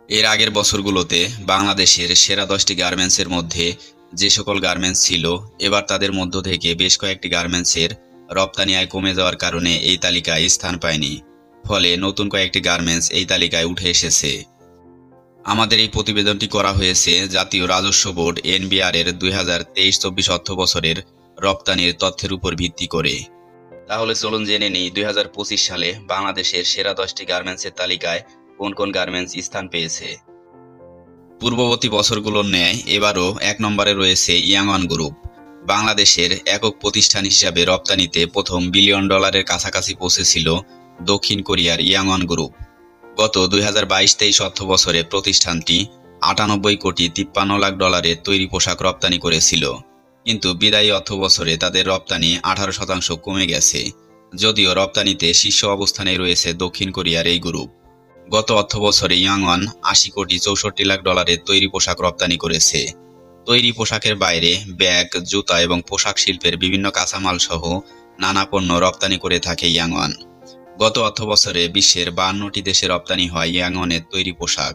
এর আগের বছরগুলোতে বাংলাদেশের সেরা 10টি গার্মেন্টসের মধ্যে যে সকল গার্মেন্টস ছিল, এবার তাদের মধ্য থেকে বেশ কয়েকটি গার্মেন্টসের রপ্তানি আয় কমে যাওয়ার কারণে এই তালিকায় স্থান পায়নি। ফলে নতুন কয়েকটি গার্মেন্টস এই তালিকায় উঠে এসেছে। আমাদের এই প্রতিবেদনটি করা হয়েছে জাতীয় রাজস্ব বোর্ড এনবিআর এর 2023-24 অর্থ বছরের রপ্তানির তথ্যের উপর ভিত্তি করে। তাহলে চলুন জেনে নিই 2025 সালে বাংলাদেশের সেরা 10টি গার্মেন্টসের তালিকায় কোন কোন গার্মেন্টস স্থান পেয়েছে। পূর্ববর্তী বছরগুলোর ন্যায় এবারও 1 নম্বরে রয়েছে ইয়াংওয়ান গ্রুপ। বাংলাদেশের একক প্রতিষ্ঠান হিসাবে রপ্তানিতে প্রথম $1 বিলিয়ন কাছাকাছি পৌঁছেছিল দক্ষিণ কোরিয়ার ইয়াংওয়ান গ্রুপ। গত 2022-23 অর্থ বছরে প্রতিষ্ঠানটি $98,53,00,000 তৈরি পোশাক রপ্তানি করেছিল, কিন্তু বিদায়ী অর্থ বছরে তাদের রপ্তানি 18% কমে গেছে। যদিও রপ্তানিতে শীর্ষ অবস্থানে রয়েছে দক্ষিণ কোরিয়ার এই গ্রুপ। গত অর্থ বছরে ইয়াংওয়ান $80,64,00,000 তৈরি পোশাক রপ্তানি করেছে। তৈরি পোশাকের বাইরে ব্যাগ, জুতা এবং পোশাক শিল্পের বিভিন্ন কাঁচামাল সহ নানা পণ্য রপ্তানি করে থাকে ইয়াংওয়ান। গত অর্থ বছরে বিশ্বের 52টি দেশে রপ্তানি হয় ইয়াংওয়ানের তৈরি পোশাক।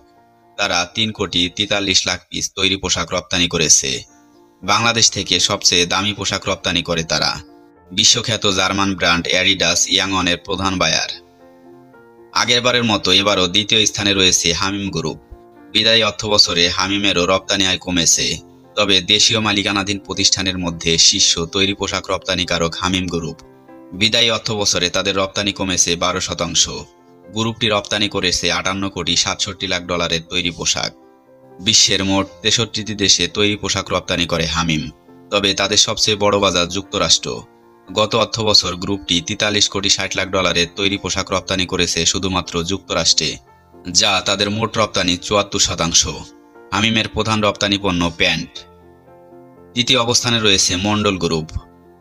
তারা 3,43,00,000 পিস তৈরি পোশাক রপ্তানি করেছে। বাংলাদেশ থেকে সবচেয়ে দামি পোশাক রপ্তানি করে তারা। বিশ্বখ্যাত জার্মান ব্র্যান্ড অ্যাডিডাস ইয়াংওয়ানের প্রধান বায়ার। আগেরবারের মতো এবারও দ্বিতীয় স্থানে রয়েছে হামিম গ্রুপ। বিদায়ী অর্থ বছরে হামিমেরও রপ্তানি আয় কমেছে, তবে দেশীয় মালিকানাধীন প্রতিষ্ঠানের মধ্যে শীর্ষ তৈরি পোশাক রপ্তানিকারক হামিম গ্রুপ। বিদায়ী অর্থ বছরে তাদের রপ্তানি কমেছে 12%। গ্রুপটি রপ্তানি করেছে $68,67,00,000 তৈরি পোশাক। বিশ্বের মোট 63টি দেশে তৈরি পোশাক রপ্তানি করে হামিম, তবে তাদের সবচেয়ে বড় বাজার যুক্তরাষ্ট্র। গত অর্থ বছর গ্রুপটি $43,60,00,000 তৈরি পোশাক রপ্তানি করেছে শুধুমাত্র যুক্তরাষ্ট্রে, যা তাদের মোট রপ্তানি 74%। হামিমের প্রধান রপ্তানি পণ্য প্যান্ট। তৃতীয় অবস্থানে রয়েছে মন্ডল গ্রুপ।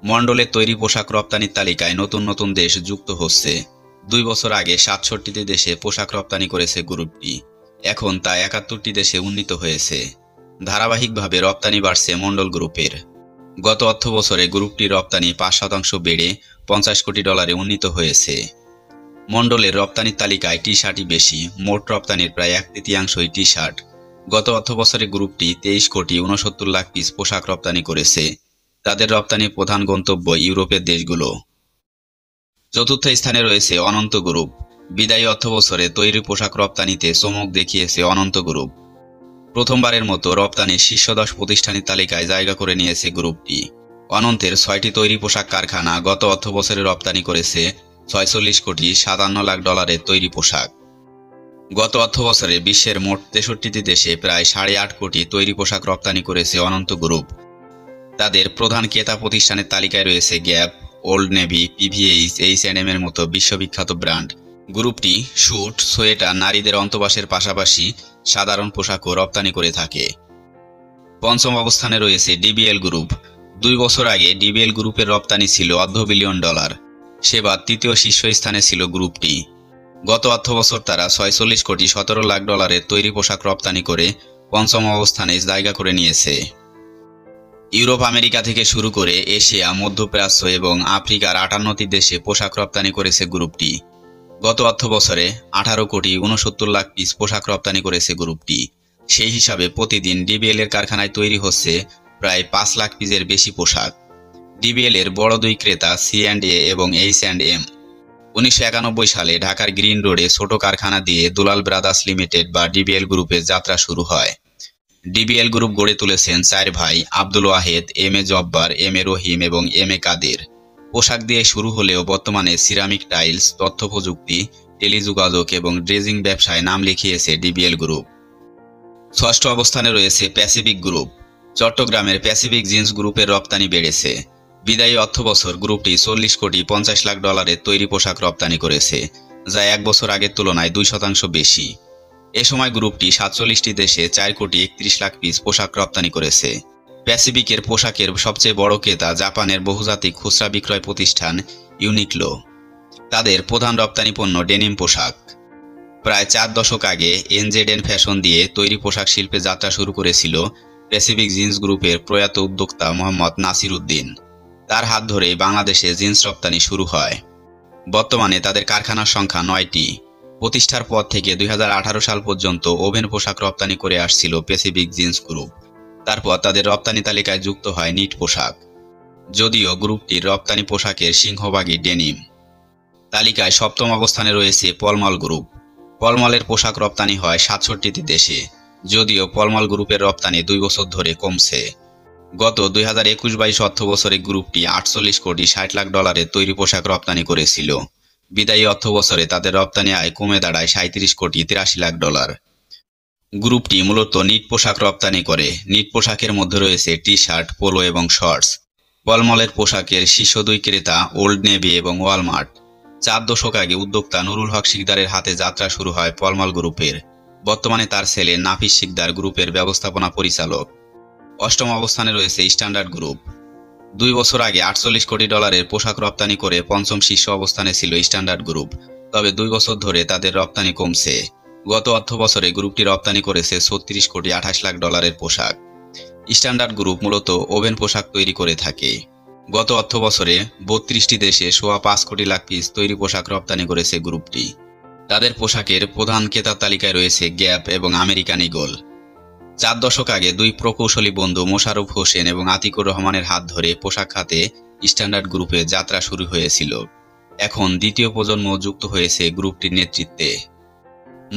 মন্ডলের তৈরি পোশাক রপ্তানির তালিকায় নতুন নতুন দেশ যুক্ত হচ্ছে। 2 বছর আগে 67টি দেশে পোশাক রপ্তানি করেছে গ্রুপটি, এখন তা 71টি দেশে উন্নীত হয়েছে। ধারাবাহিকভাবে রপ্তানি বাড়ছে মন্ডল গ্রুপের। গত অর্থ বছরে গ্রুপটির রপ্তানি 5% বেড়ে $50 কোটি উন্নীত হয়েছে। মন্ডলের রপ্তানির তালিকায় টি শার্টই বেশি, মোট রপ্তানির প্রায় 1/3 টি শার্ট। গত অর্থ বছরে গ্রুপটি $23,69,00,000 পিস পোশাক রপ্তানি করেছে। তাদের রপ্তানির প্রধান গন্তব্য ইউরোপের দেশগুলো। চতুর্থ স্থানে রয়েছে অনন্ত গ্রুপ। বিদায়ী অর্থ বছরে তৈরি পোশাক রপ্তানিতে চমক দেখিয়েছে অনন্ত গ্রুপ। প্রথমবারের মতো রপ্তানির শীর্ষ 10 প্রতিষ্ঠানের তালিকায় জায়গা করে নিয়েছে গ্রুপটি। অনন্তের 6টি তৈরি পোশাক কারখানা গত অর্থ বছরে রপ্তানি করেছে $46,57,00,000 তৈরি পোশাক। গত অর্থ বছরে বিশ্বের মোট 63টি দেশে প্রায় 8.5 কোটি তৈরি পোশাক রপ্তানি করেছে অনন্ত গ্রুপ। তাদের প্রধান ক্রেতা প্রতিষ্ঠানের তালিকায় রয়েছে gap, old navy, PVH, H&M এর মতো বিশ্ববিখ্যাত ব্র্যান্ড। গ্রুপটি স্যুট, সোয়েটার, নারীদের অন্তর্বাসের পাশাপাশি সাধারণ পোশাকও রপ্তানি করে থাকে। পঞ্চম অবস্থানে রয়েছে ডিবিএল গ্রুপ। 2 বছর আগে ডিবিএল গ্রুপের রপ্তানি ছিল $500 বিলিয়ন। সেবার তৃতীয় শীর্ষস্থানে ছিল গ্রুপটি। গত অর্থ বছর তারা $46,17,00,000 তৈরি পোশাক রপ্তানি করে পঞ্চম অবস্থানে জায়গা করে নিয়েছে। ইউরোপ, আমেরিকা থেকে শুরু করে এশিয়া, মধ্যপ্রাচ্য এবং আফ্রিকার 58টি দেশে পোশাক রপ্তানি করেছে গ্রুপটি। গত অর্থ বছরে $18,69,00,000 পিস পোশাক রপ্তানি করেছে গ্রুপটি। সেই হিসাবে প্রতিদিন ডিবিএল এর কারখানায় তৈরি হচ্ছে প্রায় 5 লাখ পিসের বেশি পোশাক। ডিবিএল এর বড় 2 ক্রেতা C&A এবং H&M। 1991 সালে ঢাকার গ্রিন রোডে ছোট কারখানা দিয়ে দুলাল ব্রাদার্স লিমিটেড বা ডিবিএল গ্রুপের যাত্রা শুরু হয়। ডিবিএল গ্রুপ গড়ে তুলেছেন 4 ভাই আব্দুল ওয়াহেদ, M.A. জব্বার, M.A. রহিম এবং M.A. কাদের। পোশাক দিয়ে শুরু হলেও বর্তমানে সিরামিক টাইলস, তথ্য প্রযুক্তি, টেলিযোগাযোগ এবং ড্রেজিং ব্যবসায় নাম লিখিয়েছে ডিবিএল গ্রুপ। ষষ্ঠ অবস্থানে রয়েছে প্যাসিফিক গ্রুপ। চট্টগ্রামের প্যাসিফিক জিন্স গ্রুপের রপ্তানি বেড়েছে। বিদায়ী অর্থ বছর গ্রুপটি $40,50,00,000 তৈরি পোশাক রপ্তানি করেছে, যা 1 বছর আগের তুলনায় 2% বেশি। এ সময় গ্রুপটি 47টি দেশে $4,31,00,000 পিস পোশাক রপ্তানি করেছে। প্যাসিফিকের পোশাকের সবচেয়ে বড় ক্রেতা জাপানের বহুজাতিক খুচরা বিক্রয় প্রতিষ্ঠান ইউনিক্লো। তাদের প্রধান রপ্তানি পণ্য ডেনিম পোশাক। প্রায় 4 দশক আগে NZN ফ্যাশন দিয়ে তৈরি পোশাক শিল্পে যাত্রা শুরু করেছিল প্যাসিফিক জিন্স গ্রুপের প্রয়াত উদ্যোক্তা মোহাম্মদ নাসির উদ্দিন। তার হাত ধরেই বাংলাদেশে জিন্স রপ্তানি শুরু হয়। বর্তমানে তাদের কারখানার সংখ্যা 9টি। প্রতিষ্ঠার পর থেকে 2018 সাল পর্যন্ত ওভেন পোশাক রপ্তানি করে আসছিল প্যাসিফিক জিন্স গ্রুপ। তারপর তাদের রপ্তানি তালিকায় যুক্ত হয় নিট পোশাক। যদিও গ্রুপটির রপ্তানি পোশাকের সিংহভাগই ডেনিম। তালিকায় সপ্তম অবস্থানে রয়েছে পলমল গ্রুপ। পলমলের পোশাক রপ্তানি হয় 67টি দেশে। যদিও পলমল গ্রুপের রপ্তানি 2 বছর ধরে কমছে। গত 2021-22 অর্থ বছরে গ্রুপটি 48 কোটি 60 লাখ ডলারের তৈরি পোশাক রপ্তানি করেছিল। বিদায়ী অর্থ বছরে তাদের রপ্তানি আয় কমে দাঁড়ায় 37 কোটি 83 লাখ ডলার। গ্রুপটি মূলত নিট পোশাক রপ্তানি করে। নিট পোশাকের মধ্যে রয়েছে টি-শার্ট, পোলো এবং শর্টস। পলমলের পোশাকের শীর্ষ 2 ক্রেতা ওল্ড নেভি এবং ওয়ালমার্ট। 4 দশক আগে উদ্যোক্তা নুরুল হক শিকদারের হাতে যাত্রা শুরু হয় পলমল গ্রুপের। বর্তমানে তার ছেলে নাফিস শিকদার গ্রুপের ব্যবস্থাপনা পরিচালক। অষ্টম অবস্থানে রয়েছে স্ট্যান্ডার্ড গ্রুপ। 2 বছর আগে 48 কোটি ডলারের পোশাক রপ্তানি করে পঞ্চম শীর্ষ অবস্থানে ছিল স্ট্যান্ডার্ড গ্রুপ। তবে 2 বছর ধরে তাদের রপ্তানি কমছে। গত অর্থ বছরে গ্রুপটি রপ্তানি করেছে 36 কোটি 28 লাখ ডলারের পোশাক। স্ট্যান্ডার্ড গ্রুপ মূলত ওভেন পোশাক তৈরি করে থাকে। গত অর্থ বছরে 32টি দেশে 5.25 কোটি লাখ পিস তৈরি পোশাক রপ্তানি করেছে গ্রুপটি। তাদের পোশাকের প্রধান ক্রেতার তালিকায় রয়েছে গ্যাপ এবং আমেরিকান ঈগল। 4 দশক আগে 2 প্রকৌশলী বন্ধু মোশাররফ হোসেন এবং আতিকুর রহমানের হাত ধরে পোশাক খাতে স্ট্যান্ডার্ড গ্রুপে যাত্রা শুরু হয়েছিল। এখন দ্বিতীয় প্রজন্ম যুক্ত হয়েছে গ্রুপটির নেতৃত্বে।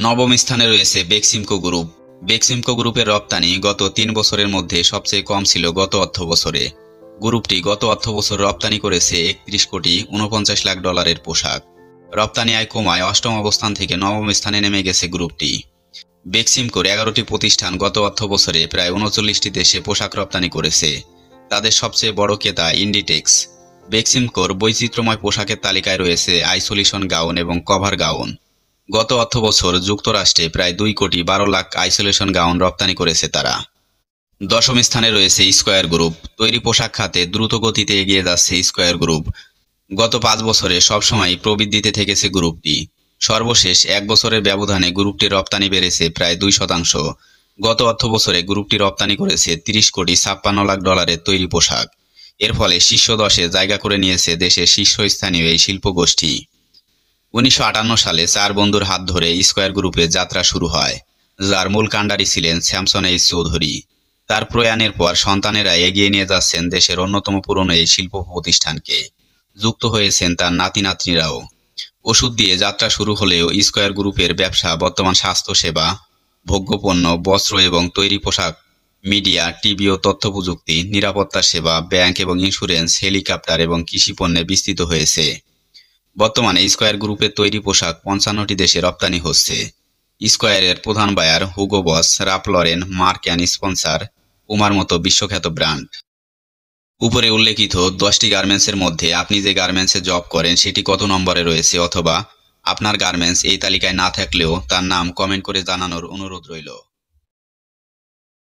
নবম স্থানে রয়েছে বেক্সিমকো গ্রুপ। বেক্সিমকো গ্রুপের রপ্তানি গত 3 বছরের মধ্যে সবচেয়ে কম ছিল গত অর্থ বছরে। গ্রুপটি গত অর্থ বছর রপ্তানি করেছে 31 কোটি 49 লাখ ডলারের পোশাক। রপ্তানি আয় কমায় অষ্টম অবস্থান থেকে নবম স্থানে নেমে গেছে গ্রুপটি। বেক্সিমকোর 11টি প্রতিষ্ঠান গত অর্থ বছরে প্রায় 39টি দেশে পোশাক রপ্তানি করেছে। তাদের সবচেয়ে বড় ক্রেতা ইন্ডিটেক্স। বেক্সিমকোর বৈচিত্র্যময় পোশাকের তালিকায় রয়েছে আইসোলেশন গাউন এবং কভার গাউন। গত অর্থ বছর যুক্তরাষ্ট্রে প্রায় 2 কোটি 12 লাখ আইসোলেশন গাউন রপ্তানি করেছে তারা। দশম স্থানে রয়েছে স্কয়ার গ্রুপ। তৈরি পোশাক খাতে দ্রুত গতিতে এগিয়ে যাচ্ছে স্কয়ার গ্রুপ। গত 5 বছরে সবসময় প্রবৃদ্ধিতে থেকেছে গ্রুপটি। সর্বশেষ 1 বছরের ব্যবধানে গ্রুপটির রপ্তানি বেড়েছে প্রায় 2%। গত অর্থ বছরে গ্রুপটি রপ্তানি করেছে 30 কোটি 56 লাখ ডলারের তৈরি পোশাক। এর ফলে শীর্ষ 10-এ জায়গা করে নিয়েছে দেশের শীর্ষস্থানীয় এই শিল্পগোষ্ঠী। 1958 সালে 4 বন্ধুর হাত ধরে স্কয়ার গ্রুপের যাত্রা শুরু হয়, যার মূল কাণ্ডারি ছিলেন স্যামসন এইচ চৌধুরী। তার প্রয়াণের পর সন্তানেরা এগিয়ে নিয়ে যাচ্ছেন দেশের অন্যতম পুরনো এই শিল্প প্রতিষ্ঠানকে। যুক্ত হয়েছেন তার নাতি নাতনিরাও। ওষুধ দিয়ে যাত্রা শুরু হলেও স্কয়ার গ্রুপের ব্যবসা বর্তমান স্বাস্থ্যসেবা, ভোগ্যপণ্য, বস্ত্র এবং তৈরি পোশাক, মিডিয়া, টিভি ও তথ্য প্রযুক্তি, নিরাপত্তা সেবা, ব্যাংক এবং ইন্স্যুরেন্স, হেলিকপ্টার এবং কৃষি পণ্যে বিস্তৃত হয়েছে। বর্তমানে স্কয়ার গ্রুপের তৈরি পোশাক 55টি দেশে রপ্তানি হচ্ছে। স্কয়ারের প্রধান buyer Hugo Boss, Ralph Lauren, Mark and Spencer, পুমার মতো বিশ্বখ্যাত ব্র্যান্ড। উপরে উল্লেখিত 10টি গার্মেন্টসের মধ্যে আপনি যে গার্মেন্টসে জব করেন সেটি কত নম্বরে রয়েছে, অথবা আপনার গার্মেন্টস এই তালিকায় না থাকলেও তার নাম কমেন্ট করে জানানোর অনুরোধ রইল।